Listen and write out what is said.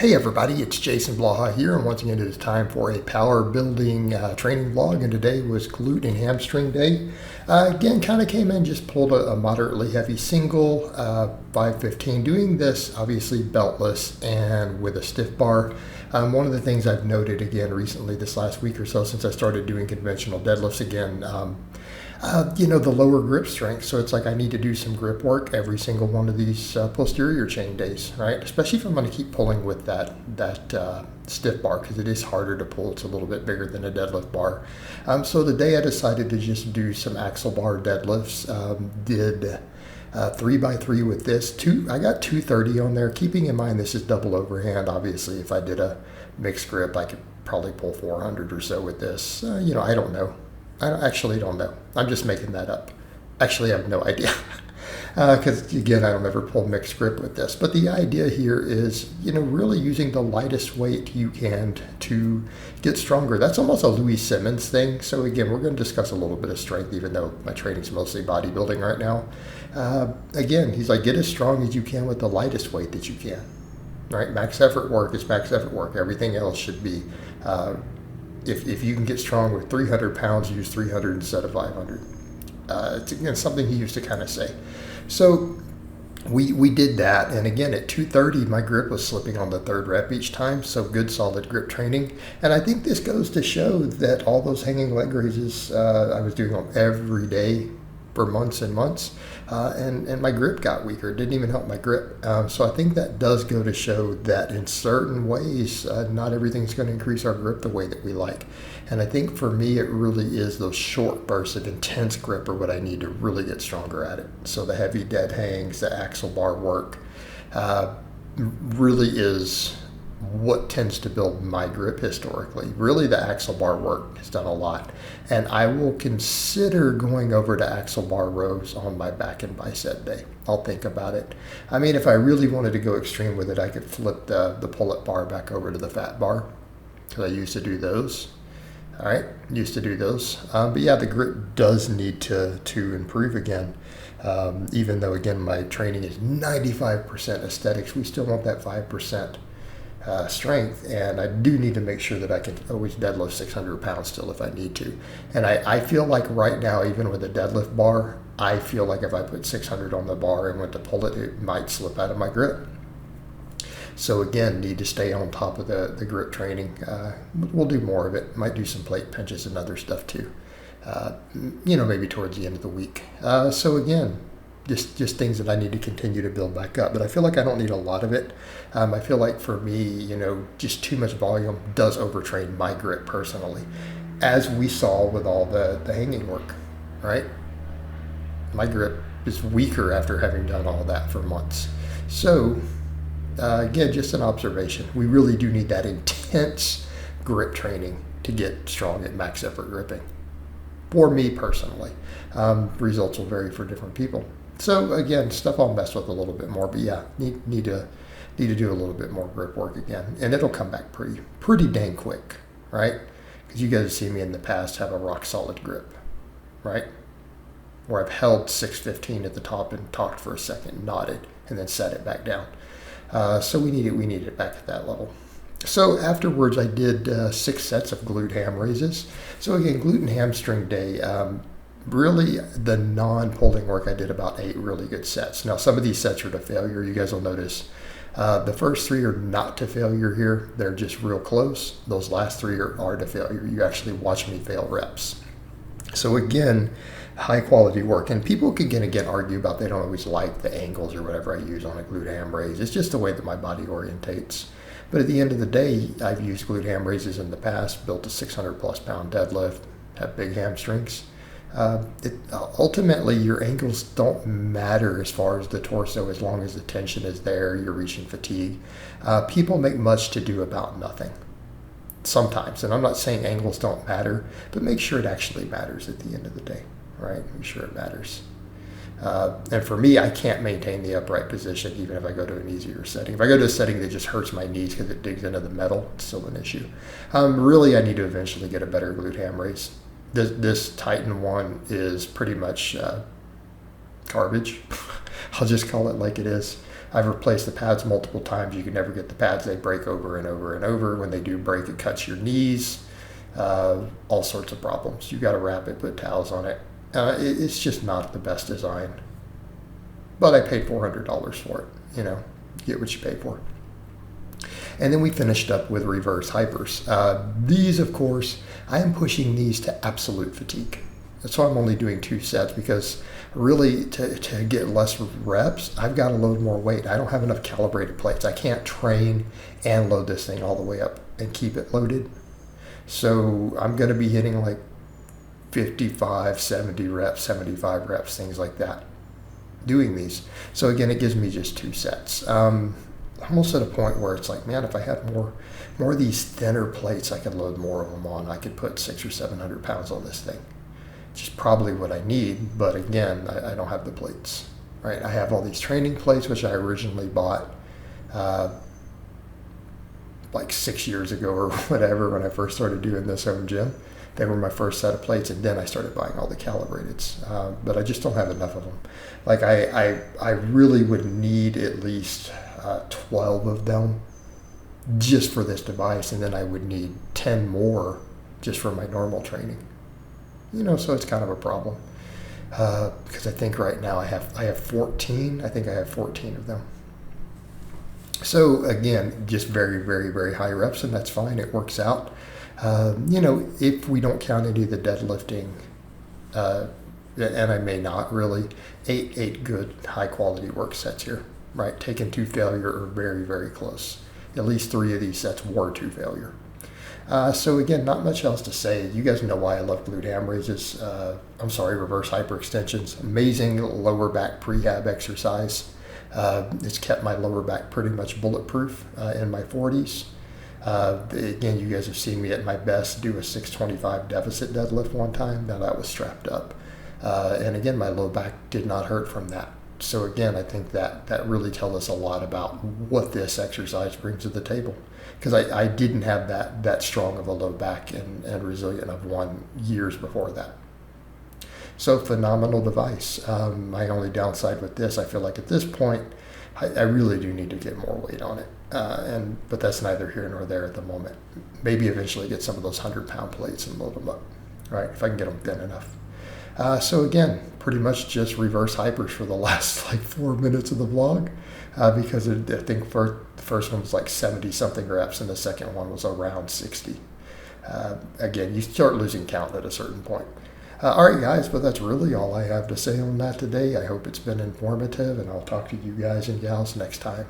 Hey everybody, it's Jason Blaha here, and once again it is time for a power building training vlog, and today was glute and hamstring day. Again, kind of came in, just pulled a moderately heavy single, 515, doing this obviously beltless and with a stiff bar. One of the things I've noted again recently this last week or so since I started doing conventional deadlifts again, the lower grip strength. So it's like I need to do some grip work every single one of these posterior chain days, right? Especially if I'm going to keep pulling with that stiff bar, because it is harder to pull. It's a little bit bigger than a deadlift bar. So the day I decided to just do some axle bar deadlifts, did 3x3 with this. I got 230 on there, keeping in mind this is double overhand. Obviously, if I did a mixed grip, I could probably pull 400 or so with this. I don't know. I actually don't know. I'm just making that up. Actually, I have no idea. Because again, I don't ever pull mixed grip with this. But the idea here is, really using the lightest weight you can to get stronger. That's almost a Louis Simmons thing. So again, we're going to discuss a little bit of strength, even though my training's mostly bodybuilding right now. Again, he's like, get as strong as you can with the lightest weight that you can. Right? Max effort work is max effort work. Everything else should be, if you can get strong with 300 pounds, use 300 instead of 500. It's again something he used to kind of say. So we did that, and again at 230 my grip was slipping on the third rep each time, so good solid grip training. And I think this goes to show that all those hanging leg raises, I was doing them every day for months and months, and my grip got weaker. It didn't even help my grip. So I think that does go to show that in certain ways, not everything's going to increase our grip the way that we like. And I think for me, it really is those short bursts of intense grip are what I need to really get stronger at it. So the heavy dead hangs, the axle bar work, really is what tends to build my grip historically. Really, the axle bar work has done a lot. And I will consider going over to axle bar rows on my back and bicep day. I'll think about it. I mean, if I really wanted to go extreme with it, I could flip the pull-up bar back over to the fat bar, because I used to do those. All right, used to do those. But yeah, the grip does need to improve again. Even though, again, my training is 95% aesthetics, we still want that 5% strength, and I do need to make sure that I can always deadlift 600 pounds still if I need to. And I feel like right now, even with a deadlift bar, I feel like if I put 600 on the bar and went to pull it, it might slip out of my grip. So again, need to stay on top of the grip training. We'll do more of it. Might do some plate pinches and other stuff too. Maybe towards the end of the week. So again, just things that I need to continue to build back up. But I feel like I don't need a lot of it. I feel like for me, just too much volume does overtrain my grip personally, as we saw with all the hanging work, right? My grip is weaker after having done all that for months. So again, just an observation. We really do need that intense grip training to get strong at max effort gripping. For me personally, results will vary for different people. So again, stuff I'll mess with a little bit more, but yeah, need to do a little bit more grip work again, and it'll come back pretty dang quick, right? Because you guys have seen me in the past have a rock solid grip, right? Where I've held 615 at the top and talked for a second, nodded, and then set it back down. So we need it back at that level. So afterwards, I did 6 sets of glute ham raises. So again, glute and hamstring day. Really, the non-pulling work, I did about 8 really good sets. Now, some of these sets are to failure. You guys will notice the first 3 are not to failure here. They're just real close. Those last 3 are to failure. You actually watch me fail reps. So again, high quality work. And people can again argue about they don't always like the angles or whatever I use on a glute ham raise. It's just the way that my body orientates. But at the end of the day, I've used glute ham raises in the past, built a 600 plus pound deadlift, have big hamstrings. Ultimately, your angles don't matter as far as the torso, as long as the tension is there, you're reaching fatigue. People make much to do about nothing sometimes, and I'm not saying angles don't matter, but make sure it actually matters at the end of the day, right? Make sure it matters. And for me, I can't maintain the upright position even if I go to an easier setting. If I go to a setting that just hurts my knees because it digs into the metal, it's still an issue. Really, I need to eventually get a better glute ham raise. This Titan one is pretty much garbage. I'll just call it like it is. I've replaced the pads multiple times. You can never get the pads. They break over and over and over. When they do break, it cuts your knees. All sorts of problems. You got to wrap it, put towels on it. It's just not the best design. But I paid $400 for it. You know, get what you pay for. And then we finished up with reverse hypers. These, of course, I am pushing these to absolute fatigue. That's why I'm only doing 2 sets, because really to get less reps, I've got to load more weight. I don't have enough calibrated plates. I can't train and load this thing all the way up and keep it loaded. So I'm going to be hitting like 55, 70 reps, 75 reps, things like that, doing these. So again, it gives me just 2 sets. Almost at a point where it's like, man, if I had more of these thinner plates, I could load more of them on. I could put 600 or 700 pounds on this thing, which is probably what I need. But again, I don't have the plates, right? I have all these training plates, which I originally bought like 6 years ago or whatever, when I first started doing this home gym. They were my first set of plates, and then I started buying all the calibrateds. But I just don't have enough of them. Like I really would need at least 12 of them just for this device, and then I would need 10 more just for my normal training. You know, so it's kind of a problem, because I think right now I have 14. I think I have 14 of them. So again, just very, very, very high reps, and that's fine. It works out. You know, if we don't count any of the deadlifting, and I may not really, 8 good high quality work sets here, right? Taken to failure or very, very close. At least 3 of these sets were to failure. So again, not much else to say. You guys know why I love glute ham raises. Reverse hyperextensions. Amazing lower back prehab exercise. It's kept my lower back pretty much bulletproof in my 40s. Again, you guys have seen me at my best do a 625 deficit deadlift one time. Now that was strapped up. And again, my low back did not hurt from that. So again, I think that really tells us a lot about what this exercise brings to the table. Because I didn't have that strong of a low back and resilient of one years before that. So phenomenal device. My only downside with this, I feel like at this point, I really do need to get more weight on it. But that's neither here nor there at the moment. Maybe eventually get some of those 100-pound plates and load them up, right? If I can get them thin enough. So again, pretty much just reverse hypers for the last like 4 minutes of the vlog, because I think the first one was like 70 something reps and the second one was around 60. Again, you start losing count at a certain point. All right, guys, but that's really all I have to say on that today. I hope it's been informative, and I'll talk to you guys and gals next time.